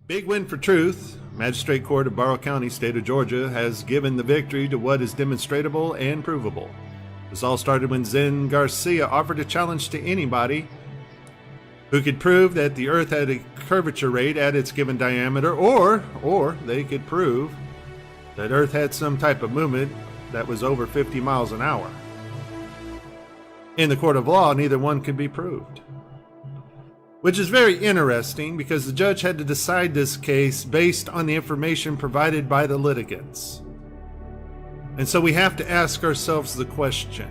Big win for truth. Magistrate Court of Barrow County, State of Georgia, has given the victory to what is demonstratable and provable. This all started when Zen Garcia offered a challenge to anybody who could prove that the Earth had a curvature rate at its given diameter, or they could prove that Earth had some type of movement that was over 50 miles an hour. In the court of law, neither one could be proved. Which is very interesting because the judge had to decide this case based on the information provided by the litigants. And so we have to ask ourselves the question,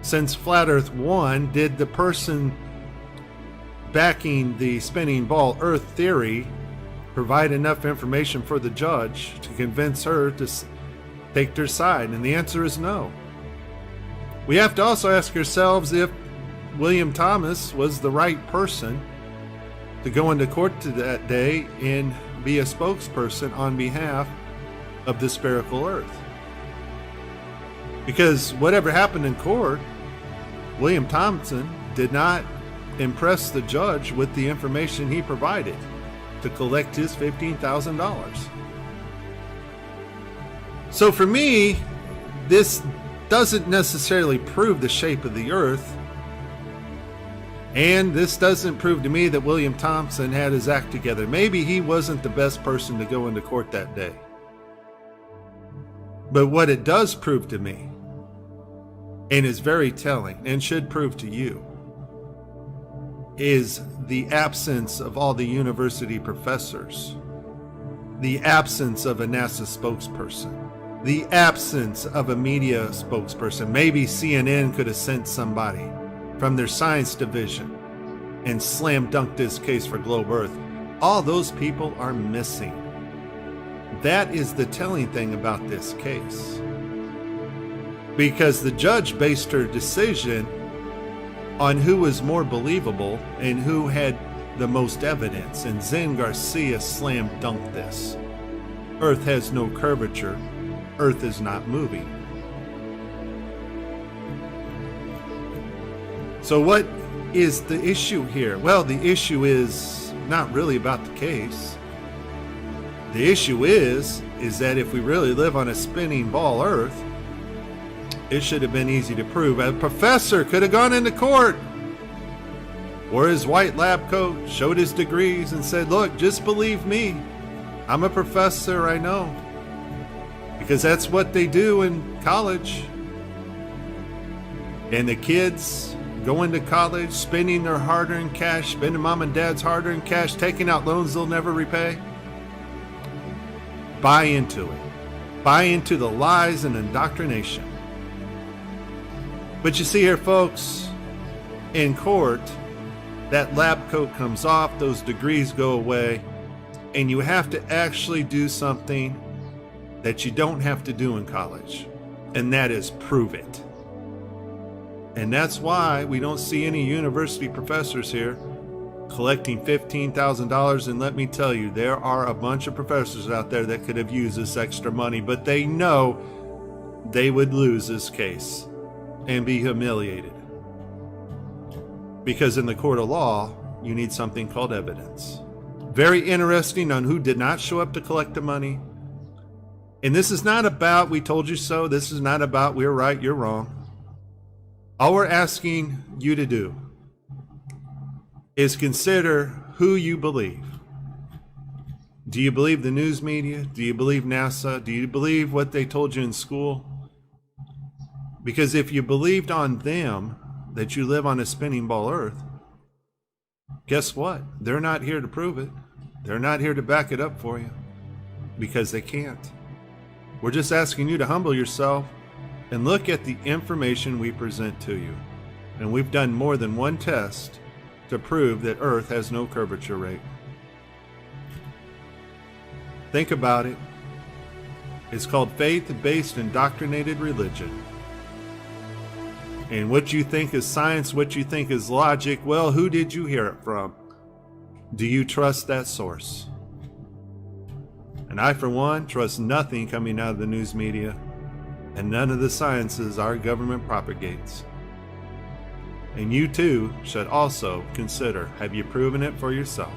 since Flat Earth won, did the person backing the spinning ball Earth theory provide enough information for the judge to convince her to take their side? And the answer is no. We have to also ask ourselves if William Thomas was the right person to go into court that day and be a spokesperson on behalf of the spherical Earth. Because whatever happened in court, William Thompson did not impress the judge with the information he provided to collect his $15,000. So for me, this doesn't necessarily prove the shape of the Earth, and this doesn't prove to me that William Thompson had his act together. Maybe he wasn't the best person to go into court that day. But what it does prove to me, and is very telling, and should prove to you, is the absence of all the university professors, the absence of a NASA spokesperson, the absence of a media spokesperson. Maybe CNN could have sent somebody from their science division and slam dunked this case for Globe Earth. All those people are missing. That is the telling thing about this case. Because the judge based her decision on who was more believable and who had the most evidence, and Zen Garcia slam dunked this. Earth has no curvature. Earth is not moving. So what is the issue here? Well, the issue is not really about the case. The issue is that if we really live on a spinning ball Earth, it should have been easy to prove. A professor could have gone into court, wore his white lab coat, showed his degrees, and said, look, just believe me. I'm a professor, I know. Because that's what they do in college. And the kids going to college, spending their hard-earned cash, spending mom and dad's hard-earned cash, taking out loans they'll never repay. Buy into it. Buy into the lies and indoctrination. But you see here, folks, in court, that lab coat comes off, those degrees go away, and you have to actually do something that you don't have to do in college, and that is prove it. And that's why we don't see any university professors here collecting $15,000. And let me tell you, there are a bunch of professors out there that could have used this extra money, but they know they would lose this case and be humiliated. Because in the court of law, you need something called evidence. Very interesting on who did not show up to collect the money. And this is not about, we told you so. This is not about, we're right, you're wrong. All we're asking you to do is consider who you believe. Do you believe the news media? Do you believe NASA? Do you believe what they told you in school? Because if you believed on them that you live on a spinning ball Earth, guess what? They're not here to prove it. They're not here to back it up for you because they can't. We're just asking you to humble yourself and look at the information we present to you. And we've done more than one test to prove that Earth has no curvature rate. Think about it. It's called faith-based indoctrinated religion. And what you think is science, what you think is logic, well, who did you hear it from? Do you trust that source? And I, for one, trust nothing coming out of the news media and none of the sciences our government propagates. And you too should also consider, have you proven it for yourself?